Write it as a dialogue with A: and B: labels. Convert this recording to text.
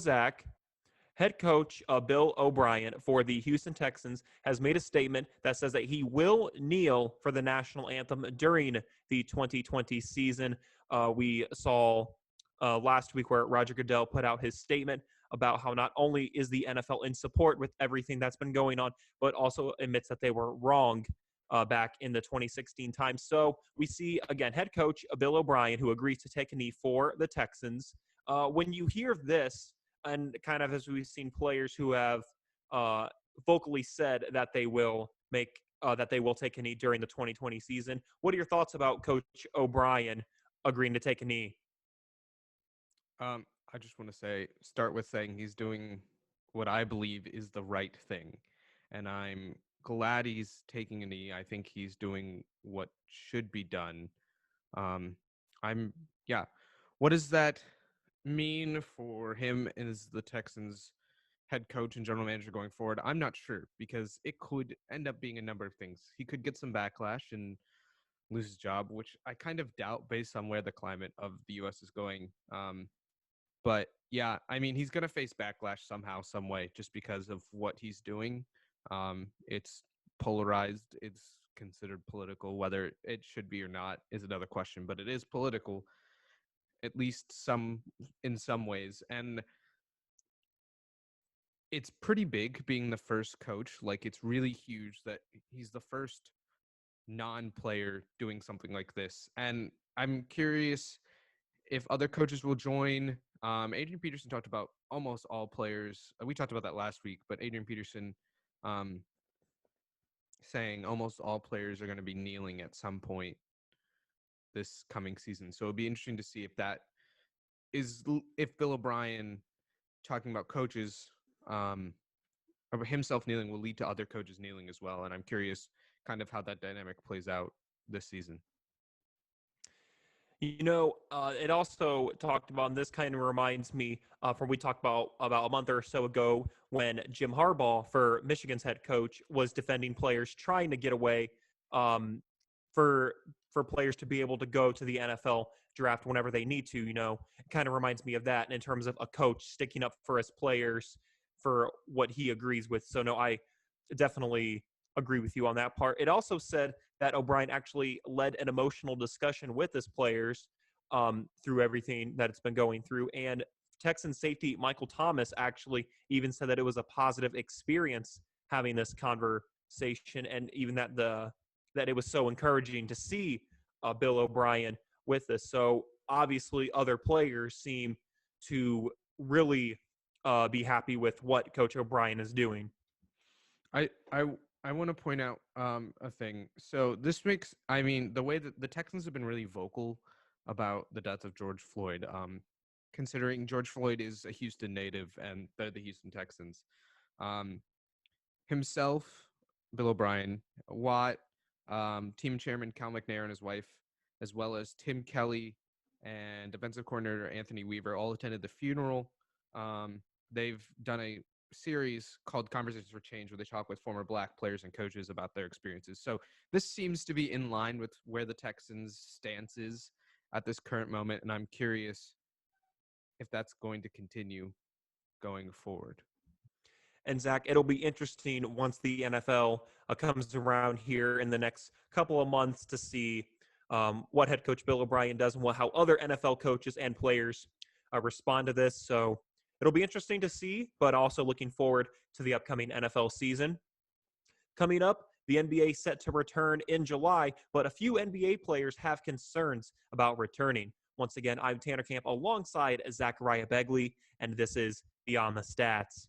A: Zach, head coach Bill O'Brien for the Houston Texans has made a statement that says that he will kneel for the national anthem during the 2020 season. We saw last week where Roger Goodell put out his statement about how not only is the NFL in support with everything that's been going on, but also admits that they were wrong back in the 2016 time. So we see, again, head coach Bill O'Brien, who agrees to take a knee for the Texans. When you hear this, and kind of as we've seen players who have vocally said that they will take a knee during the 2020 season, what are your thoughts about Coach O'Brien agreeing to take a knee?
B: I just want to start with saying he's doing what I believe is the right thing. And I'm glad he's taking a knee. I think he's doing what should be done. Um, yeah. What does that mean for him as the Texans head coach and general manager going forward? I'm not sure because it could end up being a number of things. He could get some backlash and lose his job, which I kind of doubt based on where the climate of the U.S. is going. But yeah, I mean, he's going to face backlash somehow, some way, just because of what he's doing. It's polarized. It's considered political. Whether it should be or not is another question, but it is political, at least in some ways. And it's pretty big being the first coach. Like, it's really huge that he's the first non-player doing something like this. And I'm curious if other coaches will join. Adrian Peterson talked about almost all players. We talked about that last week, but Adrian Peterson saying almost all players are going to be kneeling at some point this coming season. So it'll be interesting to see if Bill O'Brien talking about coaches or himself kneeling will lead to other coaches kneeling as well. And I'm curious kind of how that dynamic plays out this season.
A: It also talked about, and this kind of reminds me from we talked about a month or so ago when Jim Harbaugh, for Michigan's head coach, was defending players trying to get away for players to be able to go to the NFL draft whenever they need to. It kind of reminds me of that in terms of a coach sticking up for his players for what he agrees with. So no, I definitely agree with you on that part. It also said that O'Brien actually led an emotional discussion with his players through everything that it's been going through. And Texan safety Michael Thomas actually even said that it was a positive experience having this conversation, and even that it was so encouraging to see Bill O'Brien with this. So obviously other players seem to really be happy with what Coach O'Brien is doing.
B: I want to point out a thing. So this makes, I mean, the way that the Texans have been really vocal about the death of George Floyd, considering George Floyd is a Houston native and they're the Houston Texans. Himself, Bill O'Brien, Watt, team chairman Cal McNair and his wife, as well as Tim Kelly and defensive coordinator Anthony Weaver all attended the funeral. They've done a series called Conversations for Change where they talk with former Black players and coaches about their experiences. So this seems to be in line with where the Texans' stance is at this current moment, and I'm curious if that's going to continue going forward.
A: And Zach, it'll be interesting once the NFL comes around here in the next couple of months to see what head coach Bill O'Brien does and how other NFL coaches and players respond to this. So it'll be interesting to see, but also looking forward to the upcoming NFL season. Coming up, the NBA set to return in July, but a few NBA players have concerns about returning. Once again, I'm Tanner Camp alongside Zachariah Begley, and this is Beyond the Stats.